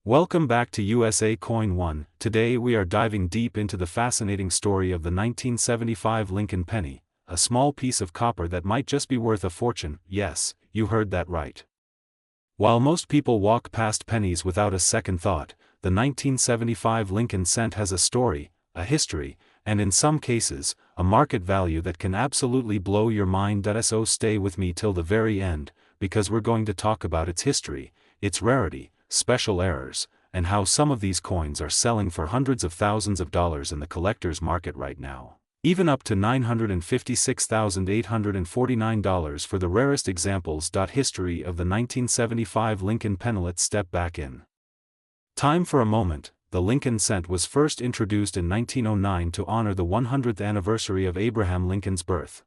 Welcome back to USA Coin 1. Today we are diving deep into the fascinating story of the 1975 Lincoln penny, a small piece of copper that might just be worth a fortune. Yes, you heard that right. While most people walk past pennies without a second thought, the 1975 Lincoln cent has a story, a history, and in some cases, a market value that can absolutely blow your mind. So stay with me till the very end, because we're going to talk about its history, its rarity, special errors, and how some of these coins are selling for hundreds of thousands of dollars in the collector's market right now. Even up to $956,849 for the rarest examples. History of the 1975 Lincoln penny. Let's step back in time for a moment. The Lincoln cent was first introduced in 1909 to honor the 100th anniversary of Abraham Lincoln's birth.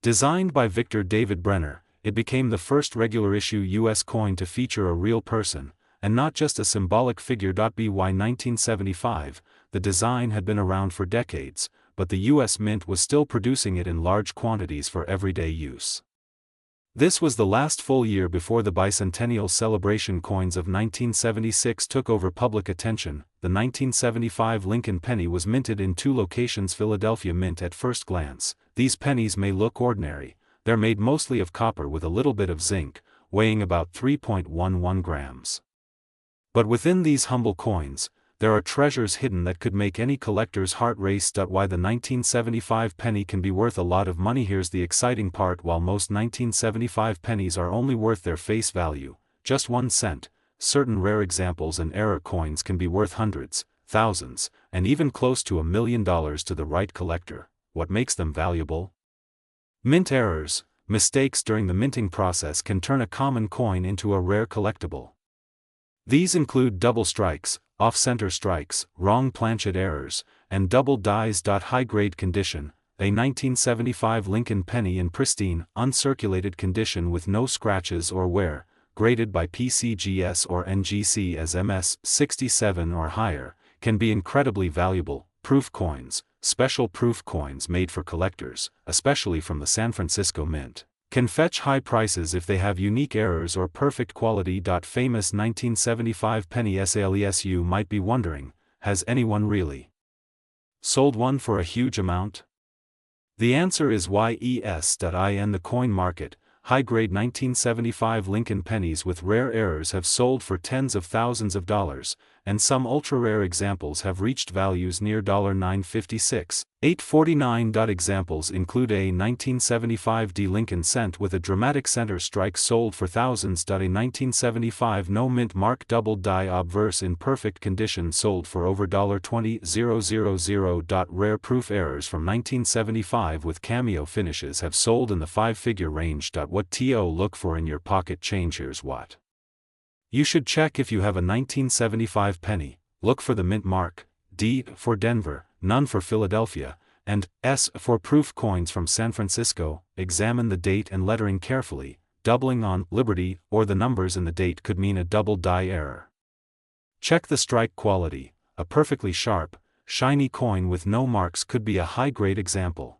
Designed by Victor David Brenner, it became the first regular-issue U.S. coin to feature a real person, and not just a symbolic figure. By 1975, the design had been around for decades, but the U.S. Mint was still producing it in large quantities for everyday use. This was the last full year before the bicentennial celebration coins of 1976 took over public attention. The 1975 Lincoln penny was minted in two locations. Philadelphia Mint. At first glance, these pennies may look ordinary. They're made mostly of copper with a little bit of zinc, weighing about 3.11 grams. But within these humble coins, there are treasures hidden that could make any collector's heart race. Why the 1975 penny can be worth a lot of money. Here's the exciting part. While most 1975 pennies are only worth their face value, just 1 cent, certain rare examples and error coins can be worth hundreds, thousands, and even close to $1 million to the right collector. What makes them valuable? Mint errors, mistakes during the minting process can turn a common coin into a rare collectible. These include double strikes, off-center strikes, wrong planchet errors, and double dies. High-grade condition. A 1975 Lincoln penny in pristine, uncirculated condition with no scratches or wear, graded by PCGS or NGC as MS 67 or higher, can be incredibly valuable. Proof coins, special proof coins made for collectors, especially from the San Francisco Mint, can fetch high prices if they have unique errors or perfect quality. Famous 1975 penny sales. You might be wondering, has anyone really sold one for a huge amount? The answer is yes. In the coin market, high-grade 1975 Lincoln pennies with rare errors have sold for tens of thousands of dollars, and some ultra-rare examples have reached values near $956, $849. Examples include a 1975 D Lincoln cent with a dramatic center strike sold for thousands. A 1975 no mint mark double die obverse in perfect condition sold for over $20,000. Rare proof errors from 1975 with cameo finishes have sold in the five-figure range. What to look for in your pocket change? Here's what you should check if you have a 1975 penny. Look for the mint mark, D for Denver, none for Philadelphia, and S for proof coins from San Francisco. Examine the date and lettering carefully. Doubling on Liberty or the numbers in the date could mean a double die error. Check the strike quality. A perfectly sharp, shiny coin with no marks could be a high-grade example.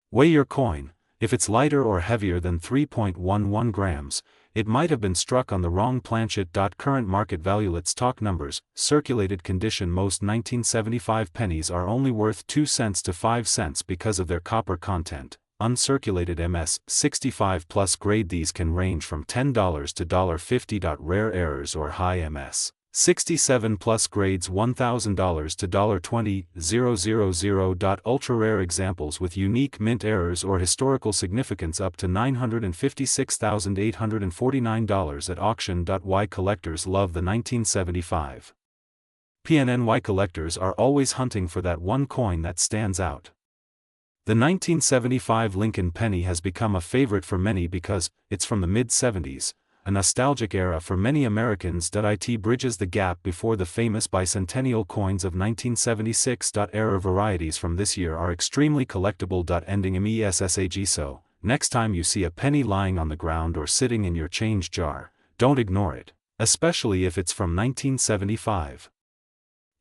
Weigh your coin. If it's lighter or heavier than 3.11 grams, it might have been struck on the wrong planchet. Current market value. Let's talk numbers. Circulated condition. Most 1975 pennies are only worth 2 cents to 5 cents because of their copper content. Uncirculated MS 65 plus grade. These can range from $10 to $50. Rare errors or high MS 67 plus grades $1,000 to $20,000. Ultra rare examples with unique mint errors or historical significance up to $956,849 at auction. Why collectors love the 1975 PNY. Collectors are always hunting for that one coin that stands out. The 1975 Lincoln penny has become a favorite for many because it's from the mid-70s. A nostalgic era for many Americans. It bridges the gap before the famous bicentennial coins of 1976. Error varieties from this year are extremely collectible. Ending MESSAG. So, next time you see a penny lying on the ground or sitting in your change jar, don't ignore it, especially if it's from 1975.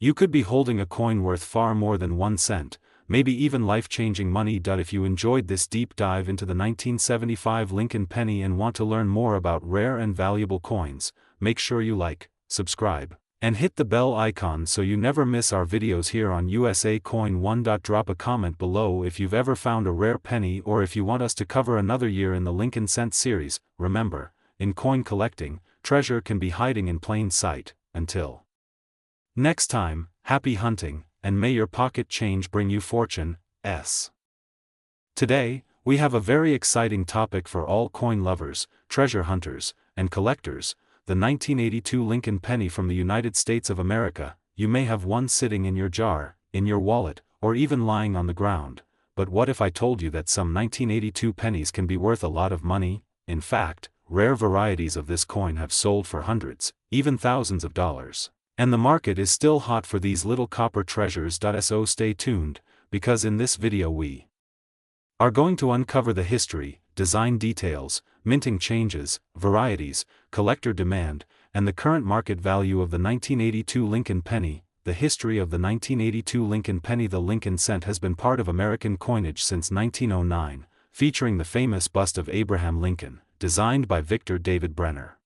You could be holding a coin worth far more than 1 cent, maybe even life-changing money. If you enjoyed this deep dive into the 1975 Lincoln penny and want to learn more about rare and valuable coins, make sure you like, subscribe, and hit the bell icon so you never miss our videos here on USA Coin 1. Drop a comment below if you've ever found a rare penny or if you want us to cover another year in the Lincoln Cent series. Remember, in coin collecting, treasure can be hiding in plain sight. Until next time, happy hunting, and may your pocket change bring you fortune. Today, we have a very exciting topic for all coin lovers, treasure hunters, and collectors: the 1982 Lincoln penny from the United States of America. You may have one sitting in your jar, in your wallet, or even lying on the ground. But what if I told you that some 1982 pennies can be worth a lot of money? In fact, rare varieties of this coin have sold for hundreds, even thousands of dollars. And the market is still hot for these little copper treasures. So stay tuned, because in this video we are going to uncover the history, design details, minting changes, varieties, collector demand, and the current market value of the 1982 Lincoln penny. The history of the 1982 Lincoln penny. The Lincoln cent has been part of American coinage since 1909, featuring the famous bust of Abraham Lincoln, designed by Victor David Brenner.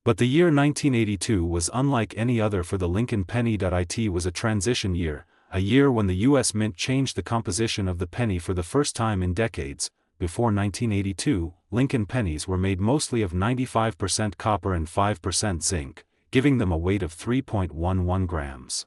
But the year 1982 was unlike any other for the Lincoln penny. It was a transition year, a year when the U.S. Mint changed the composition of the penny for the first time in decades. Before 1982, Lincoln pennies were made mostly of 95% copper and 5% zinc, giving them a weight of 3.11 grams.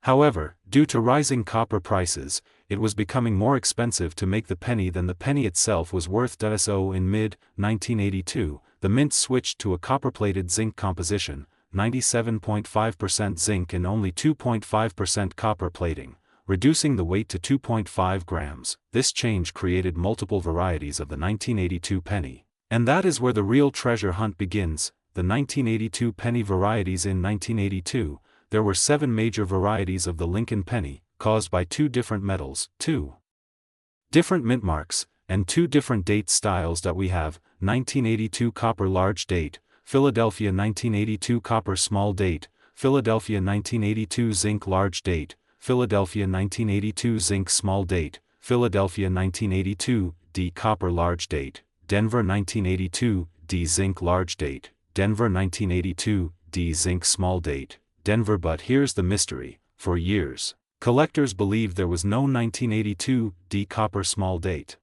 However, due to rising copper prices, it was becoming more expensive to make the penny than the penny itself was worth. So in mid-1982, the Mint switched to a copper-plated zinc composition, 97.5% zinc and only 2.5% copper plating, reducing the weight to 2.5 grams. This change created multiple varieties of the 1982 penny. And that is where the real treasure hunt begins. The 1982 penny varieties. In 1982, there were 7 major varieties of the Lincoln penny, caused by 2 different metals, 2 different mint marks, and 2 different date styles. We have 1982 copper large date, Philadelphia 1982 copper small date, Philadelphia 1982 zinc large date, Philadelphia 1982 zinc small date, Philadelphia 1982 D copper large date, Denver 1982 D zinc large date, Denver 1982 D zinc small date, Denver. But here's the mystery: for years, collectors believed there was no 1982 D copper small date.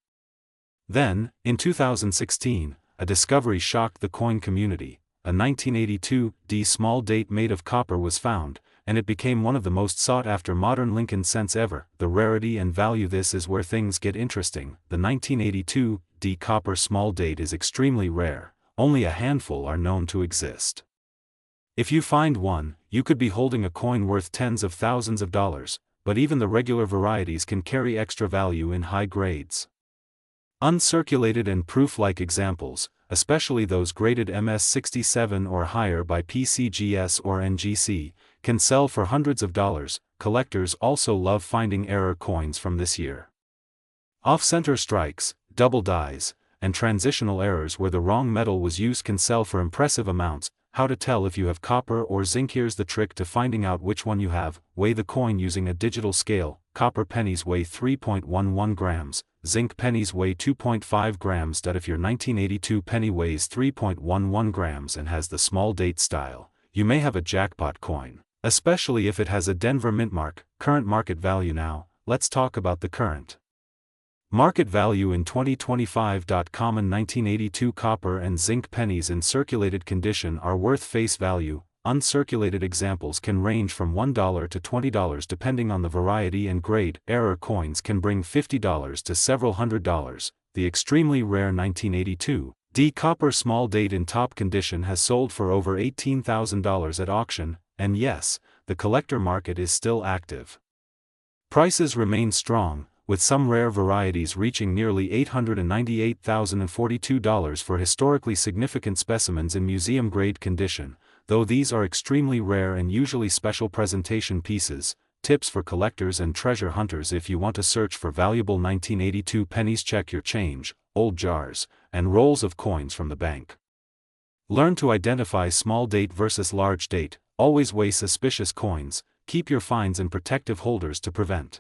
Then, in 2016, a discovery shocked the coin community. A 1982 D small date made of copper was found, and it became one of the most sought-after modern Lincoln cents ever. The rarity and value. This is where things get interesting. The 1982 D copper small date is extremely rare. Only a handful are known to exist. If you find one, you could be holding a coin worth tens of thousands of dollars, but even the regular varieties can carry extra value in high grades. Uncirculated and proof-like examples, especially those graded MS67 or higher by PCGS or NGC, can sell for hundreds of dollars. Collectors also love finding error coins from this year. Off-center strikes, double dies, and transitional errors where the wrong metal was used can sell for impressive amounts. How to tell if you have copper or zinc? Here's the trick to finding out which one you have. Weigh the coin using a digital scale. Copper pennies weigh 3.11 grams, zinc pennies weigh 2.5 grams. If your 1982 penny weighs 3.11 grams and has the small date style, you may have a jackpot coin, especially if it has a Denver mint mark. Current market value. Now, let's talk about the current market value in 2025. Common 1982 copper and zinc pennies in circulated condition are worth face value. Uncirculated examples can range from $1 to $20 depending on the variety and grade. Error coins can bring $50 to several $100s. The extremely rare 1982 D copper small date in top condition has sold for over $18,000 at auction, and yes, the collector market is still active. Prices remain strong, with some rare varieties reaching nearly $898,042 for historically significant specimens in museum-grade condition. Though these are extremely rare and usually special presentation pieces. Tips for collectors and treasure hunters: if you want to search for valuable 1982 pennies, check your change, old jars, and rolls of coins from the bank. Learn to identify small date versus large date. Always weigh suspicious coins. Keep your finds in protective holders to prevent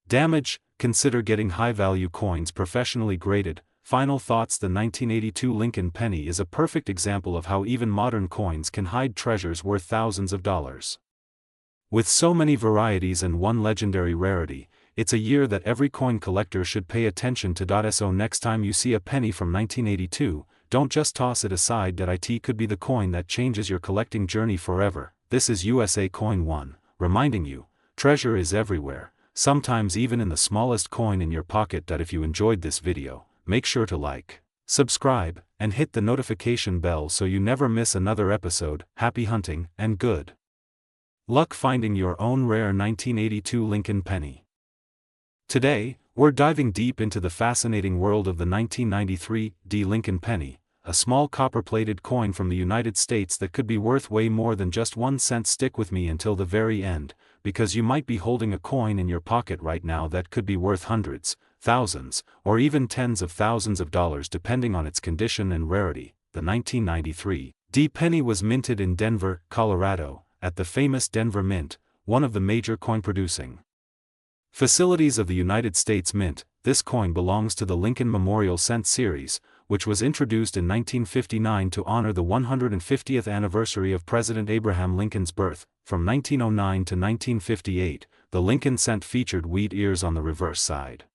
damage. Consider getting high-value coins professionally graded. Final thoughts. The 1982 Lincoln penny is a perfect example of how even modern coins can hide treasures worth thousands of dollars. With so many varieties and one legendary rarity, it's a year that every coin collector should pay attention to. So next time you see a penny from 1982, don't just toss it aside. It could be the coin that changes your collecting journey forever. This is USA Coin 1, reminding you, treasure is everywhere, sometimes even in the smallest coin in your pocket. If you enjoyed this video, make sure to like, subscribe, and hit the notification bell so you never miss another episode. Happy hunting, and good luck finding your own rare 1982 Lincoln penny. Today, we're diving deep into the fascinating world of the 1993 Lincoln penny, a small copper-plated coin from the United States that could be worth way more than just 1 cent. Stick with me until the very end, because you might be holding a coin in your pocket right now that could be worth hundreds, thousands, or even tens of thousands of dollars depending on its condition and rarity. The 1993 penny was minted in Denver, Colorado, at the famous Denver Mint, one of the major coin-producing facilities of the United States Mint. This coin belongs to the Lincoln Memorial Cent series, which was introduced in 1959 to honor the 150th anniversary of President Abraham Lincoln's birth. From 1909 to 1958, the Lincoln Cent featured wheat ears on the reverse side.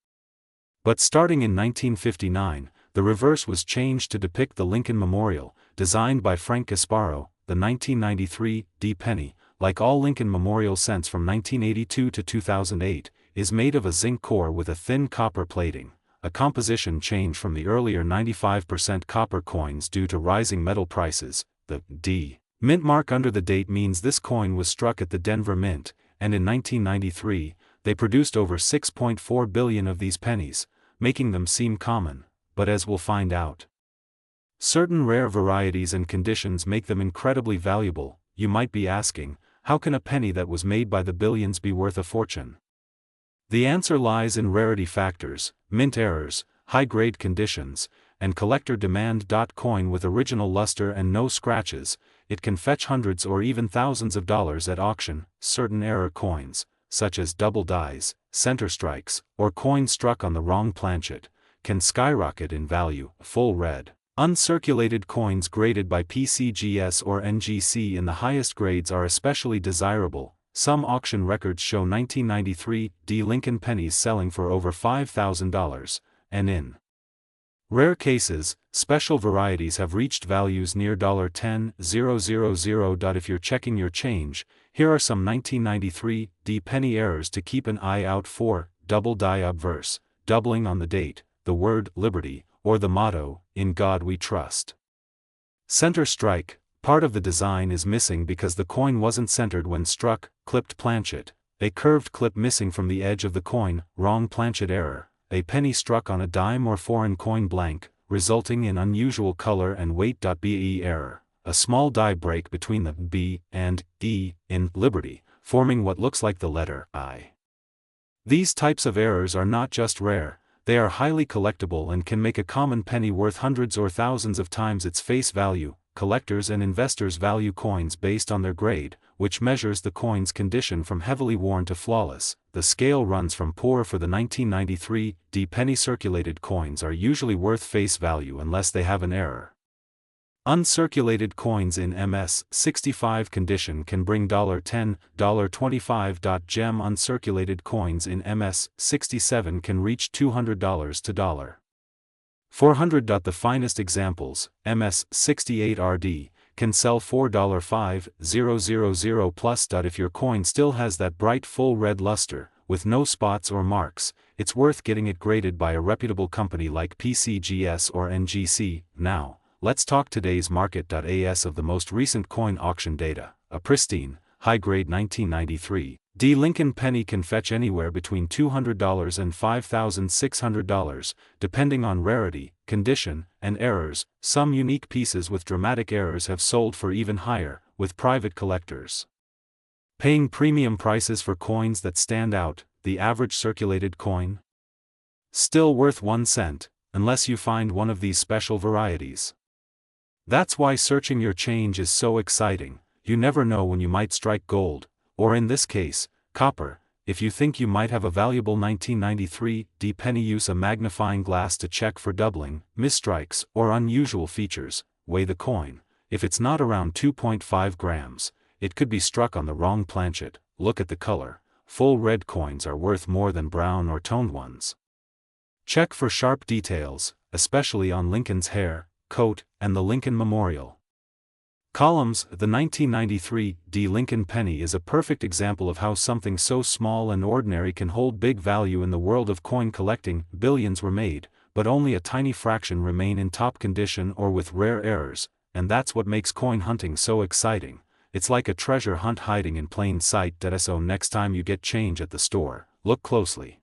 But starting in 1959, the reverse was changed to depict the Lincoln Memorial, designed by Frank Gasparo. The 1993 penny, like all Lincoln Memorial Cents from 1982 to 2008, is made of a zinc core with a thin copper plating, a composition change from the earlier 95% copper coins due to rising metal prices. The Mint mark under the date means this coin was struck at the Denver Mint, and in 1993, they produced over 6.4 billion of these pennies, making them seem common, but as we'll find out, certain rare varieties and conditions make them incredibly valuable. You might be asking, how can a penny that was made by the billions be worth a fortune? The answer lies in rarity factors, mint errors, high-grade conditions, and collector demand. Coin with original luster and no scratches, it can fetch hundreds or even thousands of dollars at auction. Certain error coins, such as double dies, center strikes, or coins struck on the wrong planchet, can skyrocket in value. Full red, uncirculated coins graded by PCGS or NGC in the highest grades are especially desirable. Some auction records show 1993 Lincoln pennies selling for over $5,000, and in rare cases, special varieties have reached values near $10,000. If you're checking your change, here are some 1993 penny errors to keep an eye out for: double die obverse, doubling on the date, the word liberty, or the motto, "In God We Trust." Center strike, part of the design is missing because the coin wasn't centered when struck. Clipped planchet, a curved clip missing from the edge of the coin. Wrong planchet error, a penny struck on a dime or foreign coin blank, resulting in unusual color and weight. BE error, a small die break between the B and E in liberty, forming what looks like the letter I. These types of errors are not just rare, they are highly collectible and can make a common penny worth hundreds or thousands of times its face value. Collectors and investors value coins based on their grade, which measures the coin's condition from heavily worn to flawless. The scale runs from poor. For the 1993 penny, circulated coins are usually worth face value unless they have an error. Uncirculated coins in MS-65 condition can bring $10, $25. Gem uncirculated coins in MS-67 can reach $200 to $400. The finest examples, MS-68RD, can sell $4.5000 plus. If your coin still has that bright full red luster, with no spots or marks, it's worth getting it graded by a reputable company like PCGS or NGC. Now, let's talk today's market.as of the most recent coin auction data. A pristine, high-grade 1993 Lincoln penny can fetch anywhere between $200 and $5,600, depending on rarity, condition, and errors. Some unique pieces with dramatic errors have sold for even higher, with private collectors paying premium prices for coins that stand out. The average circulated coin, still worth 1 cent, unless you find one of these special varieties. That's why searching your change is so exciting. You never know when you might strike gold, or in this case, copper, If you think you might have a valuable 1993 D penny, use a magnifying glass to check for doubling, misstrikes, or unusual features. Weigh the coin. If it's not around 2.5 grams, it could be struck on the wrong planchet. Look at the color. Full red coins are worth more than brown or toned ones. Check for sharp details, especially on Lincoln's hair, coat, and the Lincoln Memorial. Columns. The 1993 D Lincoln penny is a perfect example of how something so small and ordinary can hold big value in the world of coin collecting. Billions were made, but only a tiny fraction remain in top condition or with rare errors, and that's what makes coin hunting so exciting. It's like a treasure hunt hiding in plain sight. So next time you get change at the store, look closely.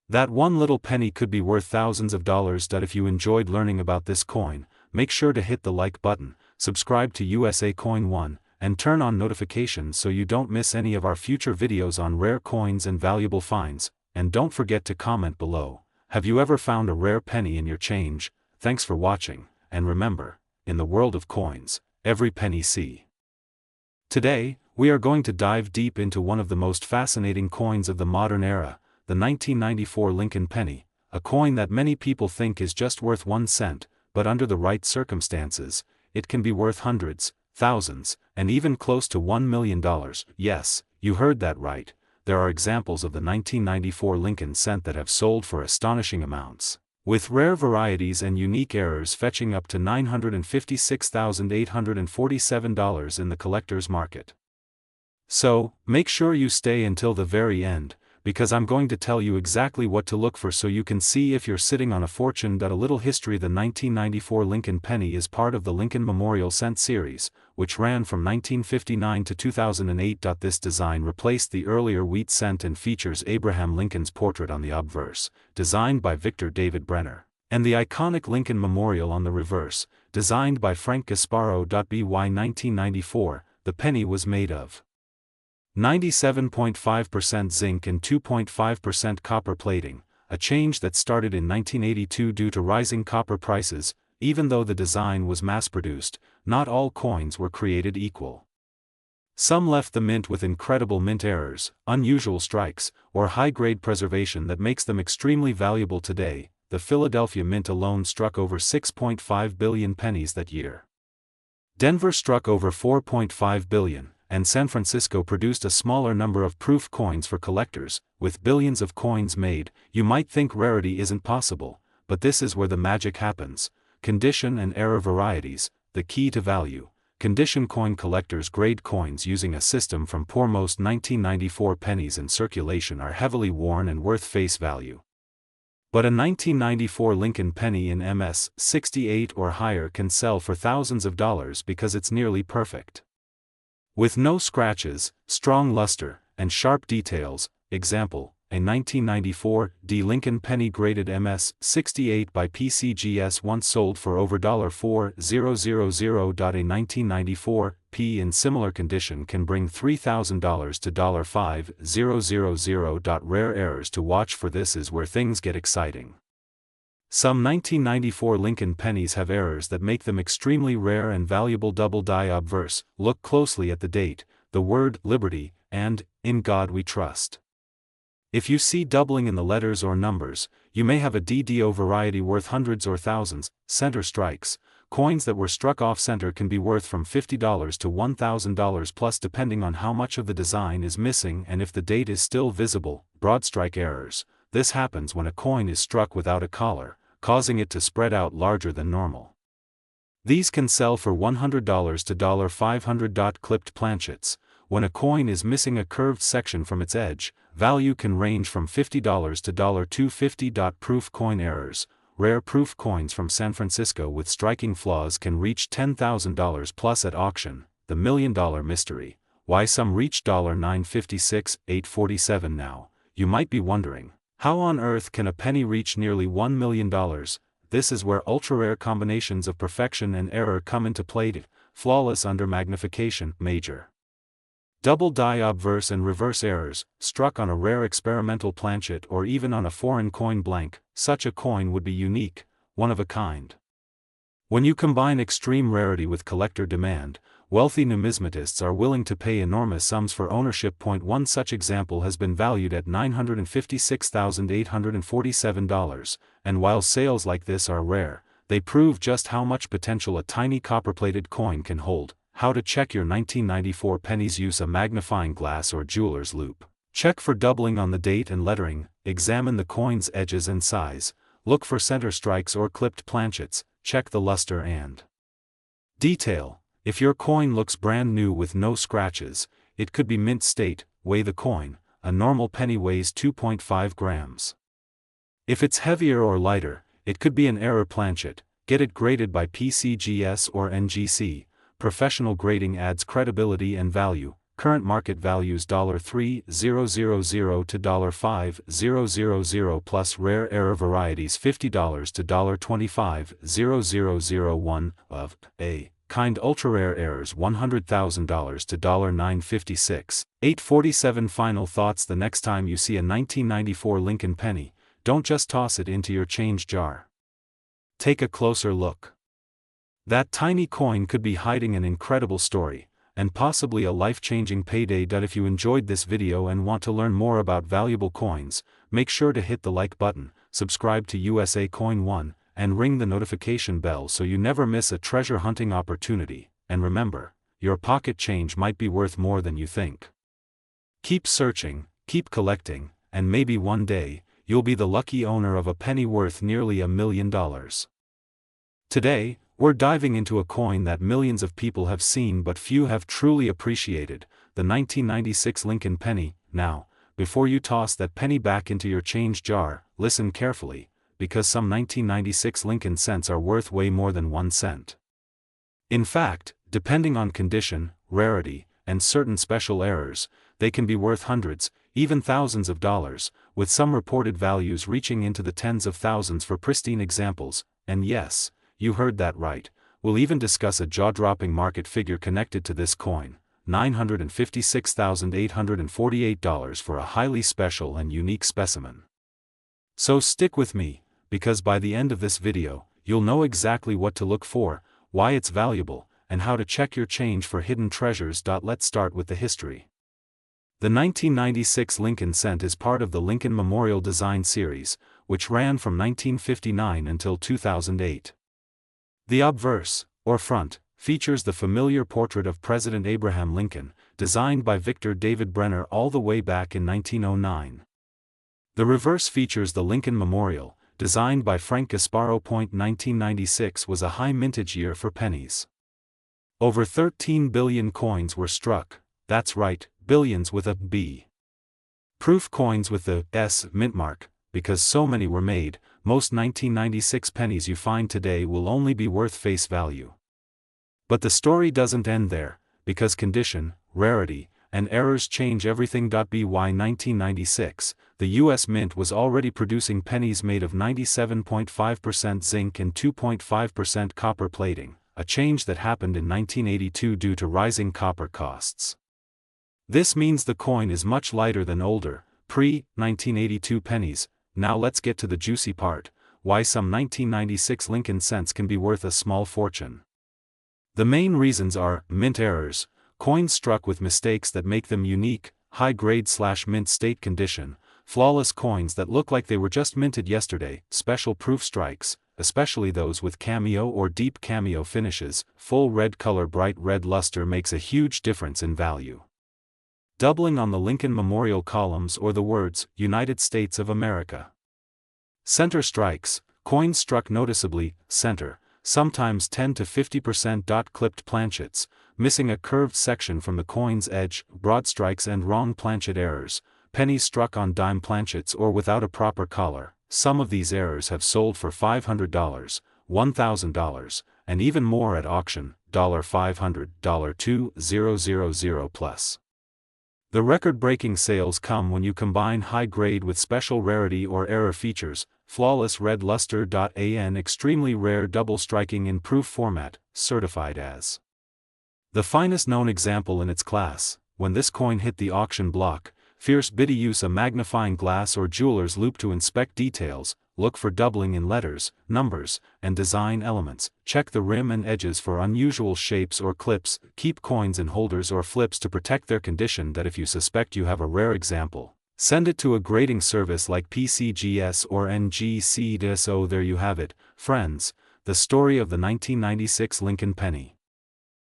That one little penny could be worth thousands of dollars. If you enjoyed learning about this coin, make sure to hit the like button, subscribe to USA Coin 1, and turn on notifications so you don't miss any of our future videos on rare coins and valuable finds. And don't forget to comment below. Have you ever found a rare penny in your change? Thanks for watching, and remember, in the world of coins, every penny see. Today, we are going to dive deep into one of the most fascinating coins of the modern era, the 1994 Lincoln penny, a coin that many people think is just worth 1 cent, but under the right circumstances, it can be worth hundreds, thousands, and even close to $1 million. Yes, you heard that right. There are examples of the 1994 Lincoln cent that have sold for astonishing amounts, with rare varieties and unique errors fetching up to $956,847 in the collector's market. So, make sure you stay until the very end, because I'm going to tell you exactly what to look for so you can see if you're sitting on a fortune. A little history. The 1994 Lincoln penny is part of the Lincoln Memorial Cent series, which ran from 1959 to 2008. This design replaced the earlier wheat cent and features Abraham Lincoln's portrait on the obverse, designed by Victor David Brenner, and the iconic Lincoln Memorial on the reverse, designed by Frank Gasparo. By 1994, the penny was made of 97.5% zinc and 2.5% copper plating, a change that started in 1982 due to rising copper prices. Even though the design was mass-produced, not all coins were created equal. Some left the mint with incredible mint errors, unusual strikes, or high-grade preservation that makes them extremely valuable today. The Philadelphia Mint alone struck over 6.5 billion pennies that year. Denver struck over 4.5 billion. And San Francisco produced a smaller number of proof coins for collectors. With billions of coins made, you might think rarity isn't possible, but this is where the magic happens. Condition and error varieties, the key to value. Condition coin collectors grade coins using a system from poor. Most 1994 pennies in circulation are heavily worn and worth face value. But a 1994 Lincoln penny in MS 68 or higher can sell for thousands of dollars because it's nearly perfect. With no scratches, strong luster, and sharp details. Example, a 1994 D Lincoln penny graded MS 68 by PCGS once sold for over $4,000. A 1994 P in similar condition can bring $3,000 to $5,000. Rare errors to watch for. This is where things get exciting. Some 1994 Lincoln pennies have errors that make them extremely rare and valuable. Double die obverse. Look closely at the date, the word Liberty, and In God We Trust. If you see doubling in the letters or numbers, you may have a DDO variety worth hundreds or thousands. Center strikes. Coins that were struck off center can be worth from $50 to $1,000 plus depending on how much of the design is missing and if the date is still visible. Broad strike errors. This happens when a coin is struck without a collar, causing it to spread out larger than normal. These can sell for $100 to $500. Clipped planchets. When a coin is missing a curved section from its edge, value can range from $50 to $250. Proof coin errors. Rare proof coins from San Francisco with striking flaws can reach $10,000 plus at auction. The $1 million mystery. Why some reach $956, $847 now. You might be wondering, how on earth can a penny reach nearly $1 million? This is where ultra-rare combinations of perfection and error come into play. Flawless under magnification, major. Double die obverse and reverse errors, struck on a rare experimental planchet or even on a foreign coin blank. Such a coin would be unique, one of a kind. When you combine extreme rarity with collector demand, wealthy numismatists are willing to pay enormous sums for ownership. One such example has been valued at $956,847, and while sales like this are rare, they prove just how much potential a tiny copper-plated coin can hold. How to check your 1994 pennies: use a magnifying glass or jeweler's loupe. Check for doubling on the date and lettering, examine the coin's edges and size, look for center strikes or clipped planchets, check the luster and detail. If your coin looks brand new with no scratches, it could be mint state. Weigh the coin. A normal penny weighs 2.5 grams. If it's heavier or lighter, it could be an error planchet. Get it graded by PCGS or NGC. Professional grading adds credibility and value. Current market values $3,000 to $5,000 plus rare error varieties $50 to $25,001 of A kind ultra rare errors $100,000 to $956. 847 Final thoughts: the next time you see a 1994 Lincoln penny, don't just toss it into your change jar. Take a closer look. That tiny coin could be hiding an incredible story, and possibly a life-changing payday. If you enjoyed this video and want to learn more about valuable coins, make sure to hit the like button, subscribe to USA Coin One, and ring the notification bell so you never miss a treasure hunting opportunity. And remember, your pocket change might be worth more than you think. Keep searching, keep collecting, and maybe one day, you'll be the lucky owner of a penny worth nearly $1 million. Today, we're diving into a coin that millions of people have seen but few have truly appreciated, the 1996 Lincoln penny. Now, before you toss that penny back into your change jar, listen carefully, because some 1996 Lincoln cents are worth way more than 1 cent. In fact, depending on condition, rarity, and certain special errors, they can be worth hundreds, even thousands of dollars, with some reported values reaching into the tens of thousands for pristine examples. And yes, you heard that right, we'll even discuss a jaw-dropping market figure connected to this coin: $956,848 for a highly special and unique specimen. So stick with me, because by the end of this video, you'll know exactly what to look for, why it's valuable, and how to check your change for hidden treasures. Let's start with the history. The 1996 Lincoln cent is part of the Lincoln Memorial Design Series, which ran from 1959 until 2008. The obverse, or front, features the familiar portrait of President Abraham Lincoln, designed by Victor David Brenner all the way back in 1909. The reverse features the Lincoln Memorial, designed by Frank Gasparo. 1996 was a high mintage year for pennies. Over 13 billion coins were struck, that's right, billions with a B. Proof coins with the S mint mark. Because so many were made, most 1996 pennies you find today will only be worth face value. But the story doesn't end there, because condition, rarity, and errors change everything. By 1996, the U.S. Mint was already producing pennies made of 97.5% zinc and 2.5% copper plating, a change that happened in 1982 due to rising copper costs. This means the coin is much lighter than older, pre-1982 pennies. Now let's get to the juicy part: why some 1996 Lincoln cents can be worth a small fortune. The main reasons are mint errors, coins struck with mistakes that make them unique, high-grade/mint state condition, flawless coins that look like they were just minted yesterday, special proof strikes, especially those with cameo or deep cameo finishes, full red color. Bright red luster makes a huge difference in value. Doubling on the Lincoln Memorial columns or the words, United States of America. Center strikes, coins struck noticeably, center, sometimes 10 to 50%. Clipped planchets, missing a curved section from the coin's edge. Broad strikes and wrong planchet errors, pennies struck on dime planchets or without a proper collar. Some of these errors have sold for $500, $1,000, and even more at auction, $500, $2,000 plus. The record-breaking sales come when you combine high grade with special rarity or error features: flawless red luster. An extremely rare double striking in proof format, certified as the finest known example in its class. When this coin hit the auction block, fierce bidders use a magnifying glass or jeweler's loupe to inspect details, look for doubling in letters, numbers, and design elements. Check the rim and edges for unusual shapes or clips. Keep coins in holders or flips to protect their condition. That if you suspect you have a rare example, send it to a grading service like PCGS or NGC. So there you have it, friends, the story of the 1996 Lincoln penny.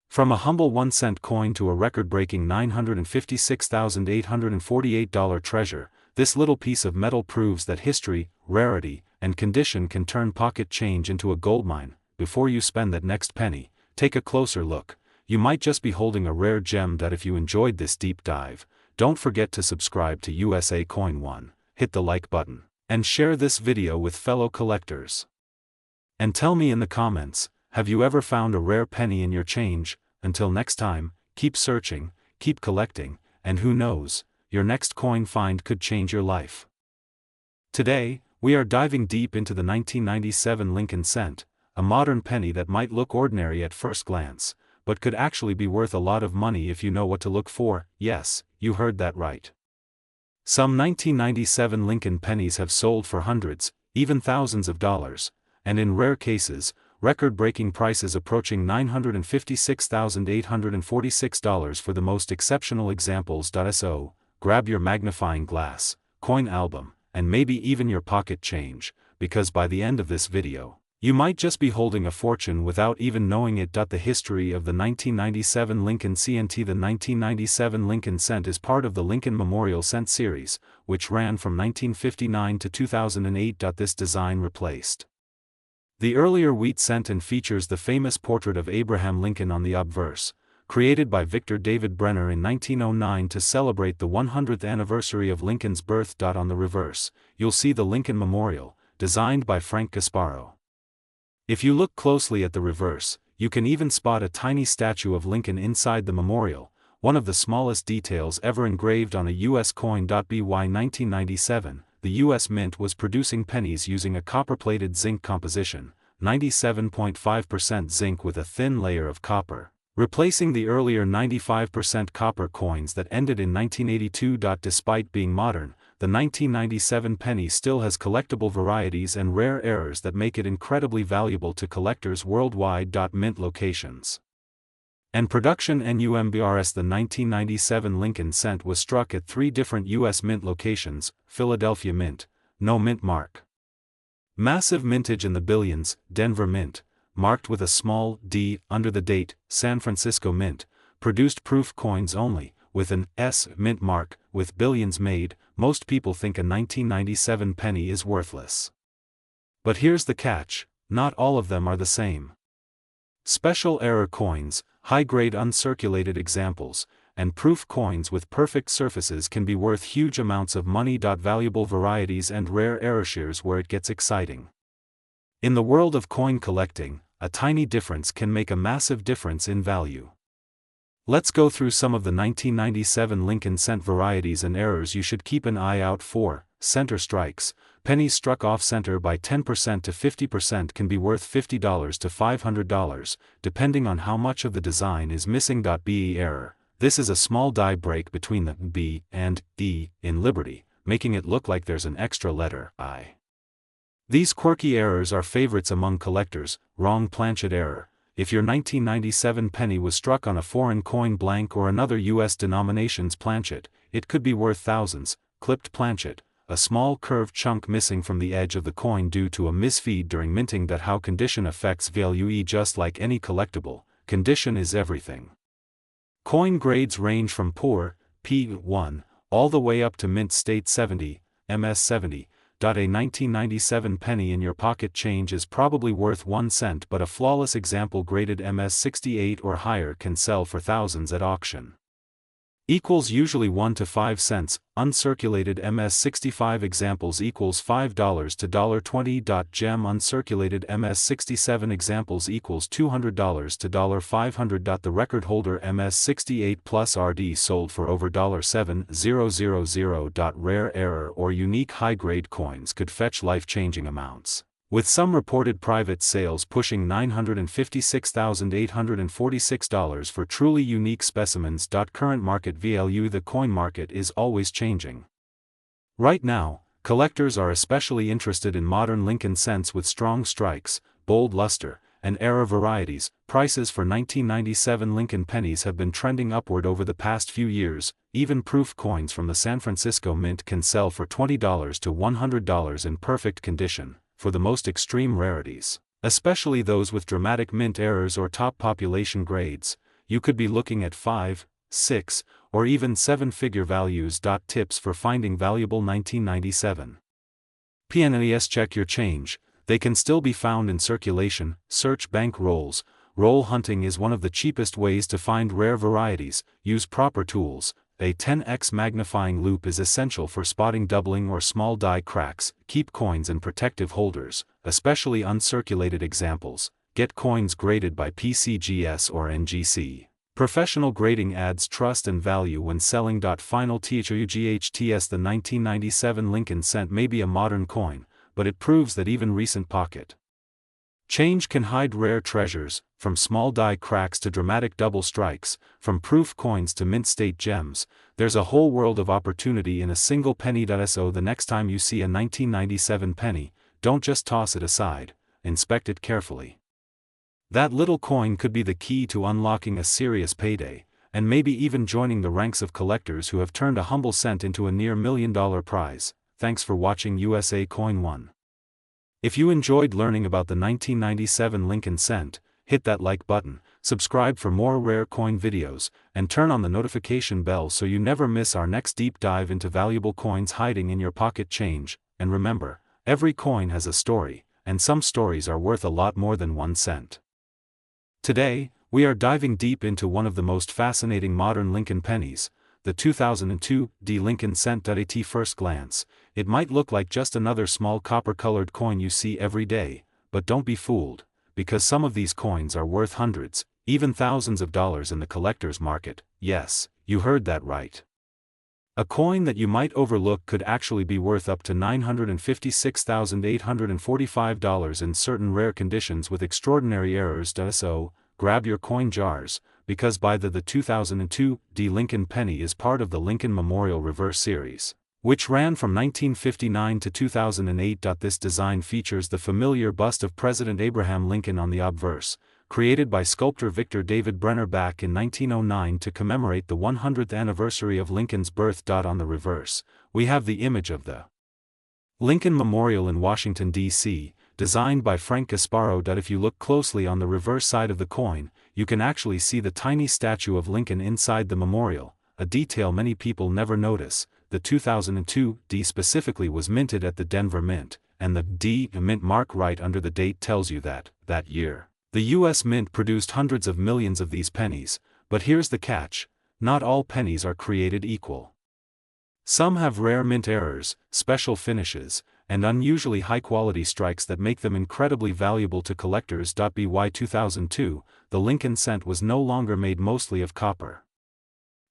From a humble 1-cent coin to a record-breaking $956,848 treasure, this little piece of metal proves that history, rarity, and condition can turn pocket change into a goldmine. Before you spend that next penny, take a closer look. You might just be holding a rare gem. That if you enjoyed this deep dive, don't forget to subscribe to USA Coin One, hit the like button, and share this video with fellow collectors. And tell me in the comments, have you ever found a rare penny in your change? Until next time, keep searching, keep collecting, and who knows, your next coin find could change your life. Today, we are diving deep into the 1997 Lincoln cent, a modern penny that might look ordinary at first glance, but could actually be worth a lot of money if you know what to look for. Yes, you heard that right. Some 1997 Lincoln pennies have sold for hundreds, even thousands of dollars, and in rare cases, record-breaking prices approaching $956,846 for the most exceptional examples. So, grab your magnifying glass, coin album, and maybe even your pocket change, because by the end of this video, you might just be holding a fortune without even knowing it. The history of the 1997 Lincoln cent. The 1997 Lincoln cent is part of the Lincoln Memorial Cent series, which ran from 1959 to 2008. This design replaced the earlier wheat cent and features the famous portrait of Abraham Lincoln on the obverse, created by Victor David Brenner in 1909 to celebrate the 100th anniversary of Lincoln's birth. On the reverse, you'll see the Lincoln Memorial, designed by Frank Gasparo. If you look closely at the reverse, you can even spot a tiny statue of Lincoln inside the memorial, one of the smallest details ever engraved on a U.S. coin. By 1997, the U.S. Mint was producing pennies using a copper-plated zinc composition, 97.5% zinc with a thin layer of copper, replacing the earlier 95% copper coins that ended in 1982. Despite being modern, the 1997 penny still has collectible varieties and rare errors that make it incredibly valuable to collectors worldwide. Mint locations and production. NUMBRS. The 1997 Lincoln cent was struck at 3 different U.S. Mint locations: Philadelphia Mint, no mint mark; massive mintage in the billions, Denver Mint, marked with a small d under the date; San Francisco Mint, produced proof coins only, with an S mint mark, with billions made. Most people think a 1997 penny is worthless. But here's the catch, not all of them are the same. Special error coins, high-grade uncirculated examples, and proof coins with perfect surfaces can be worth huge amounts of money. Valuable varieties and rare error shares where it gets exciting. In the world of coin collecting, a tiny difference can make a massive difference in value. Let's go through some of the 1997 Lincoln cent varieties and errors you should keep an eye out for. Center strikes. Pennies struck off-center by 10% to 50% can be worth $50 to $500, depending on how much of the design is missing. BE error. This is a small die break between the B and E in Liberty, making it look like there's an extra letter, I. These quirky errors are favorites among collectors. Wrong planchet error. If your 1997 penny was struck on a foreign coin blank or another U.S. denomination's planchet, it could be worth thousands. Clipped planchet. A small curved chunk missing from the edge of the coin due to a misfeed during minting. How condition affects value. Just like any collectible, condition is everything. Coin grades range from poor, P1, all the way up to mint state 70, MS 70. A 1997 penny in your pocket change is probably worth 1 cent, but a flawless example graded MS 68 or higher can sell for thousands at auction. Equals usually 1 to 5 cents, uncirculated MS 65 examples equals $5 to $20. Gem uncirculated MS 67 examples equals $200 to $500. The record holder MS 68 plus RD sold for over $7,000. Rare error or unique high-grade coins could fetch life-changing amounts, with some reported private sales pushing $956,846 for truly unique specimens. Current market value. The coin market is always changing. Right now, Collectors are especially interested in modern Lincoln cents with strong strikes, bold luster, and era varieties. Prices for 1997 Lincoln pennies have been trending upward over the past few years. Even proof coins from the San Francisco Mint can sell for $20 to $100 in perfect condition, for the most extreme rarities, especially those with dramatic mint errors or top population grades. You could be looking at 5, 6, or even 7-figure values. Tips for finding valuable 1997 pennies. Check your change. They can still be found in circulation. Search bank rolls. Roll hunting is one of the cheapest ways to find rare varieties. Use proper tools. A 10x magnifying loupe is essential for spotting doubling or small die cracks. Keep coins in protective holders, especially uncirculated examples. Get coins graded by PCGS or NGC. Professional grading adds trust and value when selling. Final THUGHTS. The 1997 Lincoln cent may be a modern coin, but it proves that even recent pocket change can hide rare treasures, from small die cracks to dramatic double strikes, from proof coins to mint state gems. There's a whole world of opportunity in a single penny. So the next time you see a 1997 penny, don't just toss it aside, inspect it carefully. That little coin could be the key to unlocking a serious payday, and maybe even joining the ranks of collectors who have turned a humble cent into a near $1 million prize. Thanks for watching USA Coin 1. If you enjoyed learning about the 1997 Lincoln cent, hit that like button, subscribe for more rare coin videos, and turn on the notification bell so you never miss our next deep dive into valuable coins hiding in your pocket change. And remember, every coin has a story, and some stories are worth a lot more than 1 cent. Today, we are diving deep into one of the most fascinating modern Lincoln pennies, the 2002 Lincoln cent. At first glance, it might look like just another small copper-colored coin you see every day, but don't be fooled, because some of these coins are worth hundreds, even thousands of dollars in the collector's market. Yes, you heard that right. A coin that you might overlook could actually be worth up to $956,845 in certain rare conditions with extraordinary errors. So, grab your coin jars, because by the 2002 Lincoln penny is part of the Lincoln Memorial Reverse Series, which ran from 1959 to 2008. This design features the familiar bust of President Abraham Lincoln on the obverse, created by sculptor Victor David Brenner back in 1909 to commemorate the 100th anniversary of Lincoln's birth. On the reverse, we have the image of the Lincoln Memorial in Washington, D.C., designed by Frank Gasparo. If you look closely on the reverse side of the coin, you can actually see the tiny statue of Lincoln inside the memorial, a detail many people never notice. The 2002 specifically was minted at the Denver Mint, and the Mint mark right under the date tells you that year, the U.S. Mint produced hundreds of millions of these pennies. But here's the catch: not all pennies are created equal. Some have rare mint errors, special finishes, and unusually high-quality strikes that make them incredibly valuable to collectors. By 2002, the Lincoln cent was no longer made mostly of copper.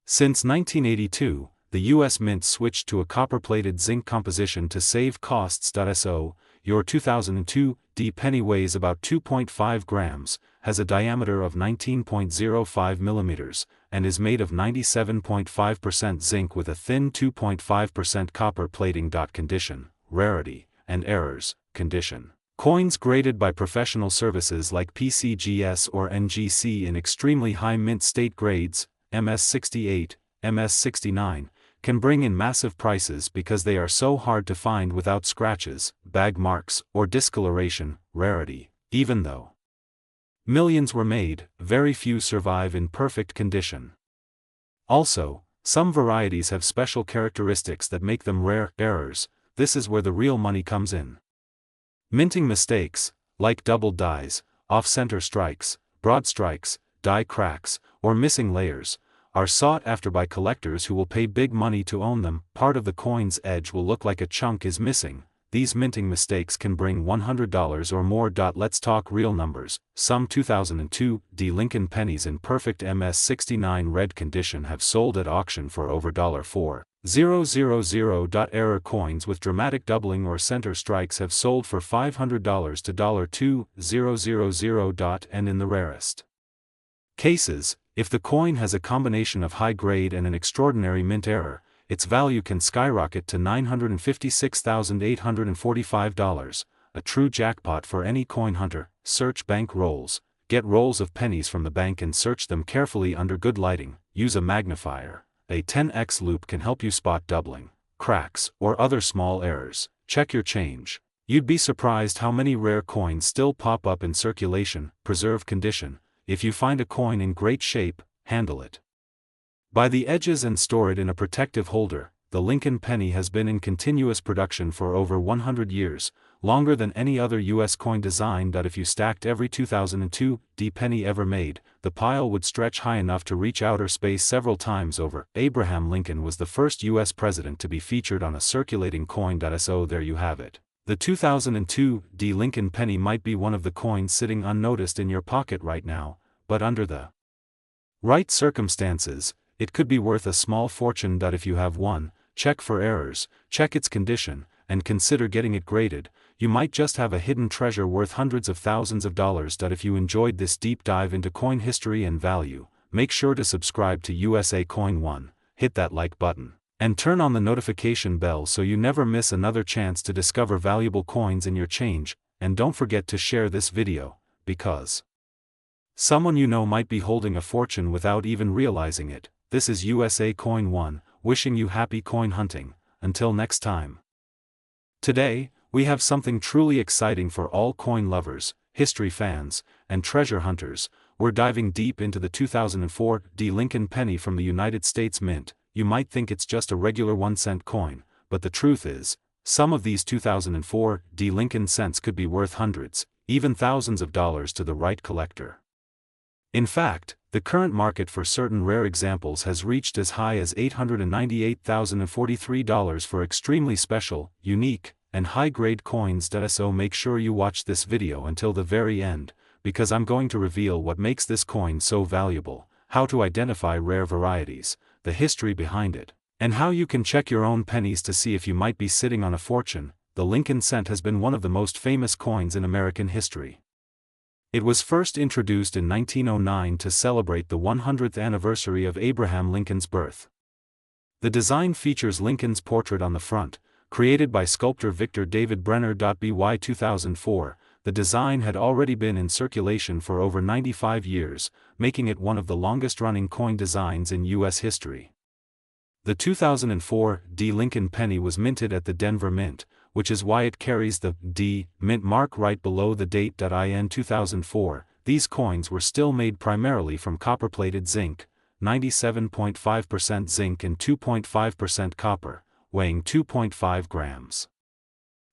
Since 1982, the U.S. Mint switched to a copper-plated zinc composition to save costs. So, your 2002 penny weighs about 2.5 grams, has a diameter of 19.05 millimeters, and is made of 97.5% zinc with a thin 2.5% copper plating. Condition, rarity, and errors, condition. Coins graded by professional services like PCGS or NGC in extremely high mint state grades, MS68, MS69, can bring in massive prices because they are so hard to find without scratches, bag marks, or discoloration. Rarity. Even though millions were made, very few survive in perfect condition. Also, some varieties have special characteristics that make them rare. Errors. This is where the real money comes in. Minting mistakes, like doubled dies, off-center strikes, broad strikes, die cracks, or missing layers, are sought after by collectors who will pay big money to own them. Part of the coin's edge will look like a chunk is missing. These minting mistakes can bring $100 or more. Let's talk real numbers. Some 2002 Lincoln pennies in perfect MS69 red condition have sold at auction for over $4,000. Error coins with dramatic doubling or center strikes have sold for $500 to $2,000. And in the rarest cases, if the coin has a combination of high grade and an extraordinary mint error, its value can skyrocket to $956,845, a true jackpot for any coin hunter. Search bank rolls. Get rolls of pennies from the bank and search them carefully under good lighting. Use a magnifier. A 10x loupe can help you spot doubling, cracks, or other small errors. Check your change. You'd be surprised how many rare coins still pop up in circulation. Preserve condition. If you find a coin in great shape, handle it by the edges and store it in a protective holder. The Lincoln penny has been in continuous production for over 100 years, longer than any other U.S. coin design. If you stacked every 2002 penny ever made, the pile would stretch high enough to reach outer space several times over. Abraham Lincoln was the first U.S. president to be featured on a circulating coin. So there you have it. The 2002 Lincoln penny might be one of the coins sitting unnoticed in your pocket right now, but under the right circumstances, it could be worth a small fortune. If you have one, check for errors, check its condition, and consider getting it graded. You might just have a hidden treasure worth hundreds of thousands of dollars. If you enjoyed this deep dive into coin history and value, make sure to subscribe to USA Coin One, hit that like button, and turn on the notification bell so you never miss another chance to discover valuable coins in your change. And don't forget to share this video, because someone you know might be holding a fortune without even realizing it. This is USA Coin One, wishing you happy coin hunting. Until next time. Today, we have something truly exciting for all coin lovers, history fans, and treasure hunters. We're diving deep into the 2004 Lincoln penny from the United States Mint. You might think it's just a regular 1-cent coin, but the truth is, some of these 2004 Lincoln cents could be worth hundreds, even thousands of dollars to the right collector. In fact, the current market for certain rare examples has reached as high as $898,043 for extremely special, unique, and high-grade coins. So make sure you watch this video until the very end, because I'm going to reveal what makes this coin so valuable, how to identify rare varieties, the history behind it, and how you can check your own pennies to see if you might be sitting on a fortune. The Lincoln cent has been one of the most famous coins in American history. It was first introduced in 1909 to celebrate the 100th anniversary of Abraham Lincoln's birth. The design features Lincoln's portrait on the front, created by sculptor Victor David Brenner. By 2004, the design had already been in circulation for over 95 years, making it one of the longest-running coin designs in U.S. history. The 2004 Lincoln penny was minted at the Denver Mint, which is why it carries the D Mint mark right below the date. In 2004, these coins were still made primarily from copper-plated zinc, 97.5% zinc and 2.5% copper, weighing 2.5 grams.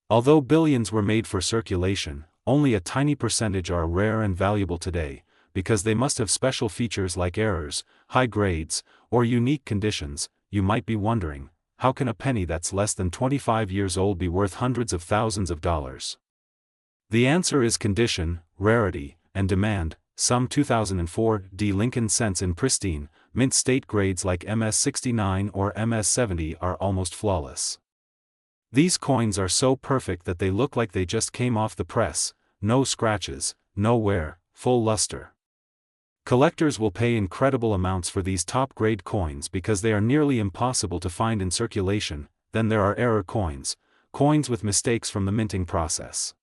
Although billions were made for circulation, only a tiny percentage are rare and valuable today, because they must have special features like errors, high grades, or unique conditions. You might be wondering, how can a penny that's less than 25 years old be worth hundreds of thousands of dollars? The answer is condition, rarity, and demand. Some 2004 Lincoln cents in pristine, mint state grades like MS69 or MS70 are almost flawless. These coins are so perfect that they look like they just came off the press, no scratches, no wear, full luster. Collectors will pay incredible amounts for these top-grade coins because they are nearly impossible to find in circulation. Then there are error coins, coins with mistakes from the minting process.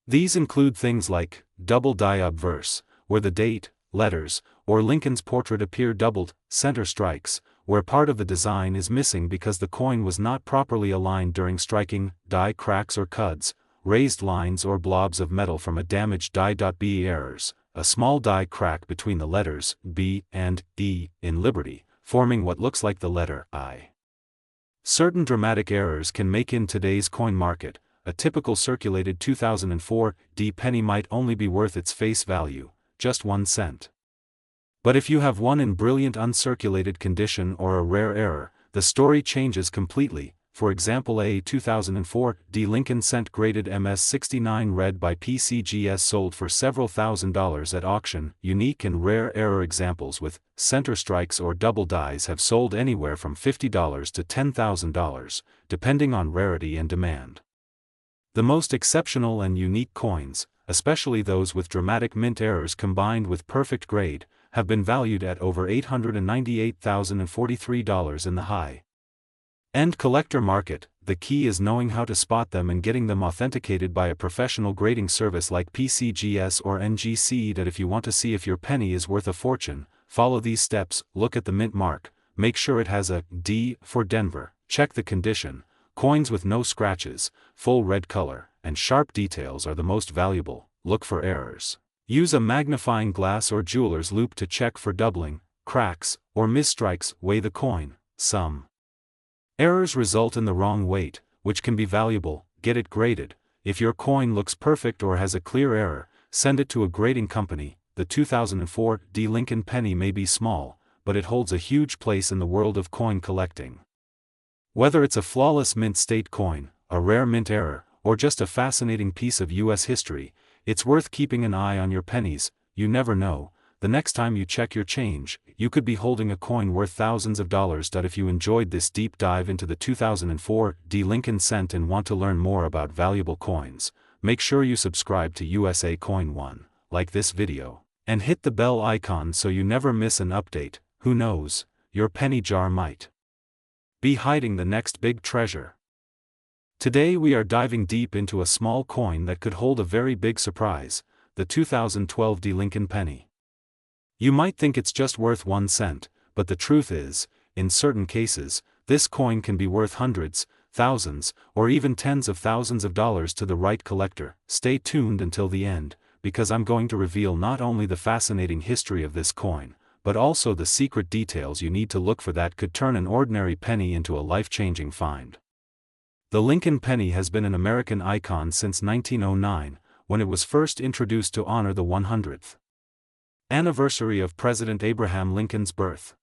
These include things like double die obverse, where the date, letters, or Lincoln's portrait appear doubled, center strikes, where part of the design is missing because the coin was not properly aligned during striking, die cracks or cuds, raised lines or blobs of metal from a damaged die. B errors, a small die crack between the letters B and E in Liberty, forming what looks like the letter I. Certain dramatic errors can make in today's coin market. A typical circulated 2004 penny might only be worth its face value, just 1 cent. But if you have one in brilliant uncirculated condition or a rare error, the story changes completely. For example, a 2004 Lincoln cent graded MS69 read by PCGS sold for several $1,000s at auction. Unique and rare error examples with center strikes or double dies have sold anywhere from $50 to $10,000, depending on rarity and demand. The most exceptional and unique coins, especially those with dramatic mint errors combined with perfect grade, have been valued at over $898,043 in the high End collector market. The key is knowing how to spot them and getting them authenticated by a professional grading service like PCGS or NGC. That if you want to see if your penny is worth a fortune, follow these steps. Look at the mint mark. Make sure it has a D for Denver. Check the condition. Coins with no scratches, full red color, and sharp details are the most valuable. Look for errors. Use a magnifying glass or jeweler's loupe to check for doubling, cracks, or misstrikes. Weigh the coin. Some errors result in the wrong weight, which can be valuable. Get it graded. If your coin looks perfect or has a clear error, send it to a grading company. The 2004 D Lincoln penny may be small, but it holds a huge place in the world of coin collecting. Whether it's a flawless mint state coin, a rare mint error, or just a fascinating piece of U.S. history, it's worth keeping an eye on your pennies. You never know, the next time you check your change, you could be holding a coin worth thousands of dollars. If you enjoyed this deep dive into the 2004 D Lincoln cent and want to learn more about valuable coins, make sure you subscribe to USA Coin One, like this video, and hit the bell icon so you never miss an update. Who knows, your penny jar might be hiding the next big treasure. Today we are diving deep into a small coin that could hold a very big surprise, the 2012 D Lincoln penny. You might think it's just worth 1 cent, but the truth is, in certain cases, this coin can be worth hundreds, thousands, or even tens of thousands of dollars to the right collector. Stay tuned until the end, because I'm going to reveal not only the fascinating history of this coin, but also the secret details you need to look for that could turn an ordinary penny into a life-changing find. The Lincoln penny has been an American icon since 1909, when it was first introduced to honor the 100th anniversary of President Abraham Lincoln's birth.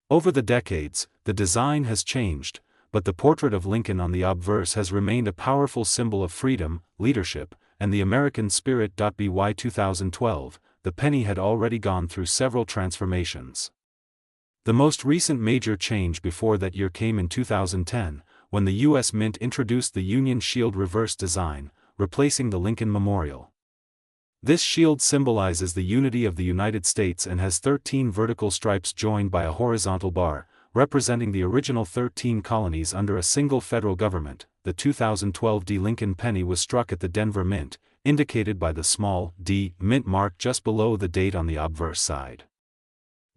Over the decades, the design has changed, but the portrait of Lincoln on the obverse has remained a powerful symbol of freedom, leadership, and the American spirit. By 2012, the penny had already gone through several transformations. The most recent major change before that year came in 2010, when the U.S. Mint introduced the Union Shield reverse design, replacing the Lincoln Memorial. This shield symbolizes the unity of the United States and has 13 vertical stripes joined by a horizontal bar, representing the original 13 colonies under a single federal government. The 2012 D Lincoln penny was struck at the Denver Mint, indicated by the small D mint mark just below the date on the obverse side.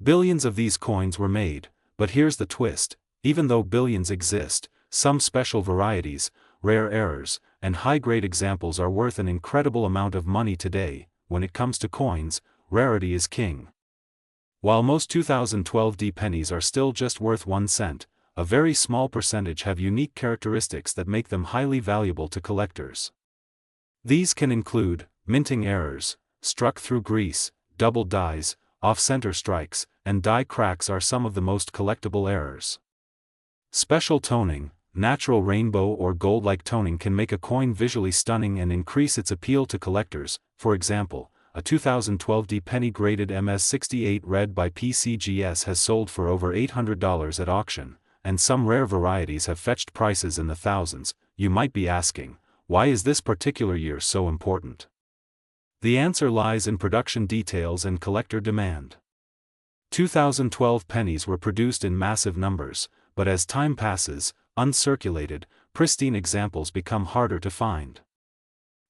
Billions of these coins were made, but here's the twist: even though billions exist, some special varieties, rare errors, and high-grade examples are worth an incredible amount of money today. When it comes to coins, rarity is king. While most 2012 D pennies are still just worth 1 cent, a very small percentage have unique characteristics that make them highly valuable to collectors. These can include minting errors, struck through grease, double dies, off-center strikes, and die cracks are some of the most collectible errors. Special toning, natural rainbow or gold-like toning can make a coin visually stunning and increase its appeal to collectors. For example, a 2012 D penny graded MS68 red by PCGS has sold for over $800 at auction, and some rare varieties have fetched prices in the thousands. You might be asking, why is this particular year so important? The answer lies in production details and collector demand. 2012 pennies were produced in massive numbers, but as time passes, uncirculated, pristine examples become harder to find.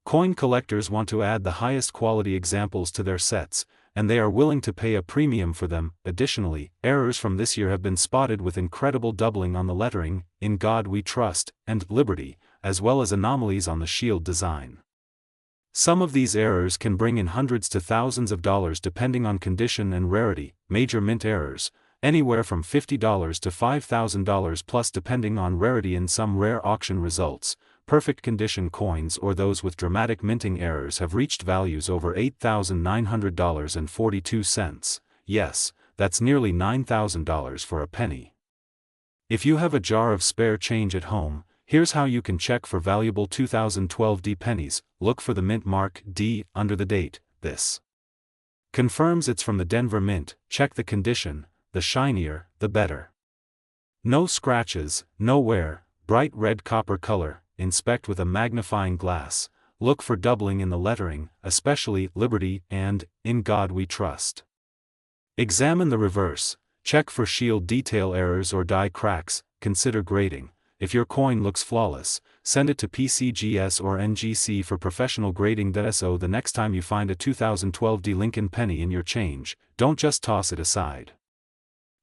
Coin collectors want to add the highest quality examples to their sets, and they are willing to pay a premium for them. Additionally, errors from this year have been spotted with incredible doubling on the lettering, "In God We Trust," and "Liberty," as well as anomalies on the shield design. Some of these errors can bring in hundreds to thousands of dollars depending on condition and rarity. Major mint errors, anywhere from $50 to $5,000 plus depending on rarity. In some rare auction results, perfect condition coins or those with dramatic minting errors have reached values over $8,900.42. Yes, that's nearly $9,000 for a penny. If you have a jar of spare change at home, here's how you can check for valuable 2012 D pennies. Look for the mint mark D under the date. This confirms it's from the Denver Mint. Check the condition, the shinier, the better. No scratches, no wear, bright red copper color. Inspect with a magnifying glass. Look for doubling in the lettering, especially "Liberty" and "In God We Trust." Examine the reverse. Check for shield detail errors or die cracks. consider grading. If your coin looks flawless, send it to PCGS or NGC for professional grading. So the next time you find a 2012 D Lincoln penny in your change, don't just toss it aside.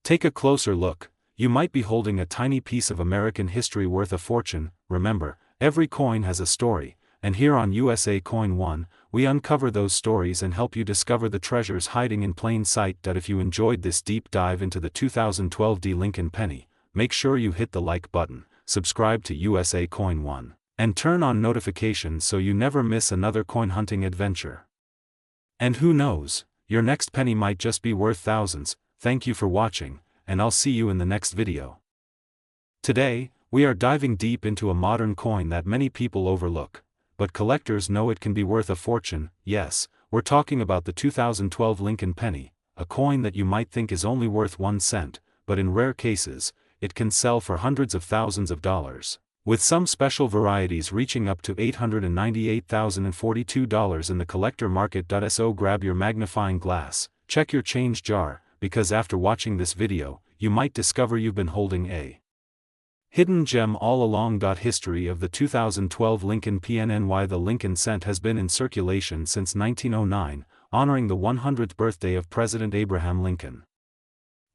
Take a closer look. You might be holding a tiny piece of American history worth a fortune. Remember, every coin has a story, and here on USA Coin 1, we uncover those stories and help you discover the treasures hiding in plain sight. If you enjoyed this deep dive into the 2012 D Lincoln penny, make sure you hit the like button, subscribe to USA Coin 1, and turn on notifications so you never miss another coin hunting adventure. And who knows, your next penny might just be worth thousands. Thank you for watching, and I'll see you in the next video. Today, we are diving deep into a modern coin that many people overlook, but collectors know it can be worth a fortune. Yes, we're talking about the 2012 Lincoln penny, a coin that you might think is only worth 1 cent, but in rare cases, it can sell for hundreds of thousands of dollars, with some special varieties reaching up to $898,042 in the collector market. So grab your magnifying glass, check your change jar, because after watching this video, you might discover you've been holding a hidden gem all along. History of the 2012 Lincoln PNNY. The Lincoln cent has been in circulation since 1909, honoring the 100th birthday of President Abraham Lincoln.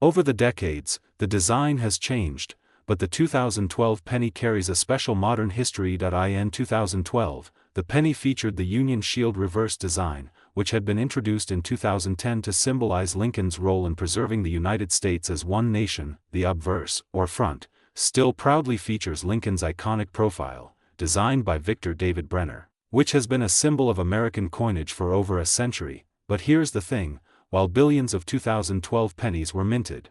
Over the decades, the design has changed, but the 2012 penny carries a special modern history. In 2012, the penny featured the Union Shield reverse design, which had been introduced in 2010 to symbolize Lincoln's role in preserving the United States as one nation. The obverse, or front, still proudly features Lincoln's iconic profile, designed by Victor David Brenner, which has been a symbol of American coinage for over a century. But here's the thing, while billions of 2012 pennies were minted,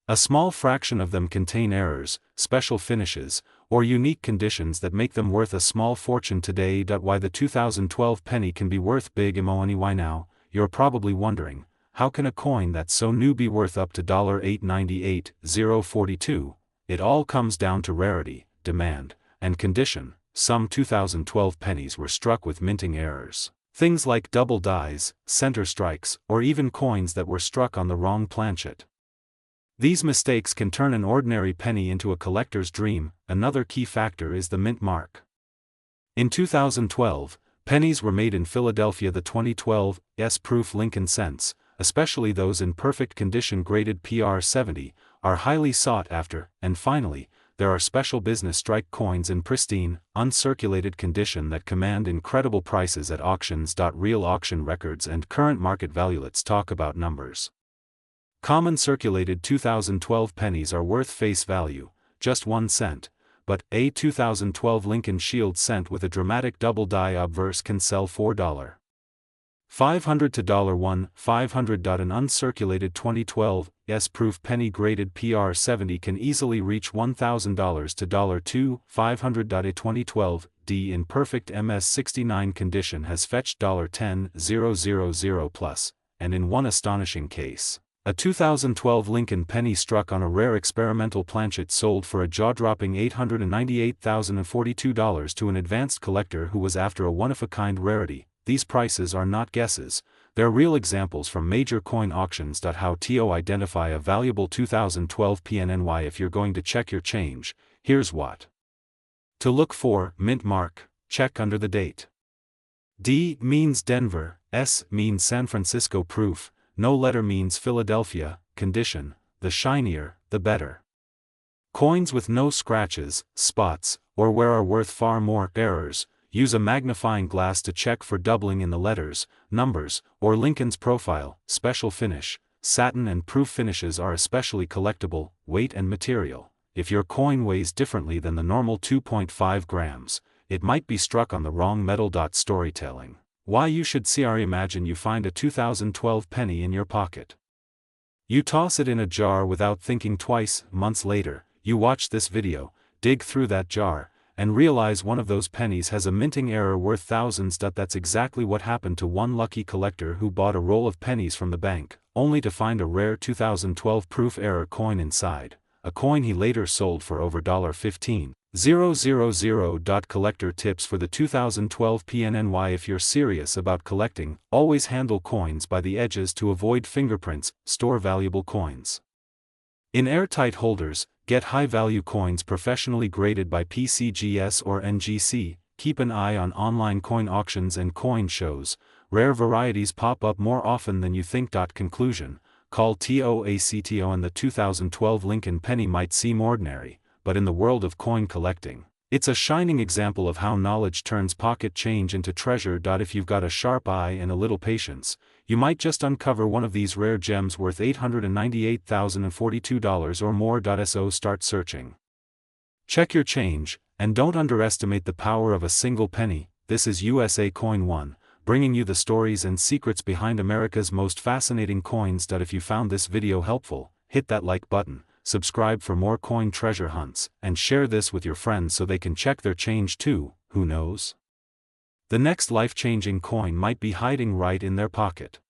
a small fraction of them contain errors, special finishes, or unique conditions that make them worth a small fortune today. Why the 2012 penny can be worth big money? Why now, you're probably wondering, how can a coin that's so new be worth up to $898,042? It all comes down to rarity, demand, and condition. Some 2012 pennies were struck with minting errors, things like double dies, center strikes, or even coins that were struck on the wrong planchet. These mistakes can turn an ordinary penny into a collector's dream. Another key factor is the mint mark. In 2012, pennies were made in Philadelphia. The 2012 S-proof Lincoln cents, especially those in perfect condition graded PR 70, are highly sought after. And finally, there are special business strike coins in pristine, uncirculated condition that command incredible prices at auctions. Real auction records and current market value. Let's talk about numbers. Common circulated 2012 pennies are worth face value, just 1 cent, but a 2012 Lincoln Shield cent with a dramatic double die obverse can sell $4.500 to $1,500. An uncirculated 2012 S-proof penny graded PR 70 can easily reach $1,000 to $2,500. A 2012 D in perfect MS69 condition has fetched $10,000 plus, and in one astonishing case, a 2012 Lincoln penny struck on a rare experimental planchet sold for a jaw-dropping $898,042 to an advanced collector who was after a one-of-a-kind rarity. These prices are not guesses, they're real examples from major coin auctions. How to identify a valuable 2012 PNNY? If you're going to check your change, here's what to look for. Mint mark, check under the date. D means Denver, S means San Francisco. Proof, no letter means Philadelphia. Condition, the shinier, the better. Coins with no scratches, spots, or wear are worth far more. Errors, use a magnifying glass to check for doubling in the letters, numbers, or Lincoln's profile. Special finish, satin and proof finishes are especially collectible. Weight and material, if your coin weighs differently than the normal 2.5 grams, it might be struck on the wrong metal. Storytelling, why you should see. Imagine you find a 2012 penny in your pocket. You toss it in a jar without thinking twice. Months later, you watch this video, dig through that jar, and realize one of those pennies has a minting error worth thousands. That's exactly what happened to one lucky collector who bought a roll of pennies from the bank, only to find a rare 2012 proof error coin inside, a coin he later sold for over $15,000. Collector tips for the 2012 PNNY. If you're serious about collecting, always handle coins by the edges to avoid fingerprints. Store valuable coins in airtight holders. Get high-value coins professionally graded by PCGS or NGC. Keep an eye on online coin auctions and coin shows. Rare varieties pop up more often than you think. Conclusion: call TOACTO, and the 2012 Lincoln penny might seem ordinary, but in the world of coin collecting, it's a shining example of how knowledge turns pocket change into treasure. If you've got a sharp eye and a little patience, you might just uncover one of these rare gems worth $898,042 or more. So start searching. Check your change, and don't underestimate the power of a single penny. This is USA Coin One, bringing you the stories and secrets behind America's most fascinating coins. If you found this video helpful, hit that like button, subscribe for more coin treasure hunts, and share this with your friends so they can check their change too. Who knows? The next life-changing coin might be hiding right in their pocket.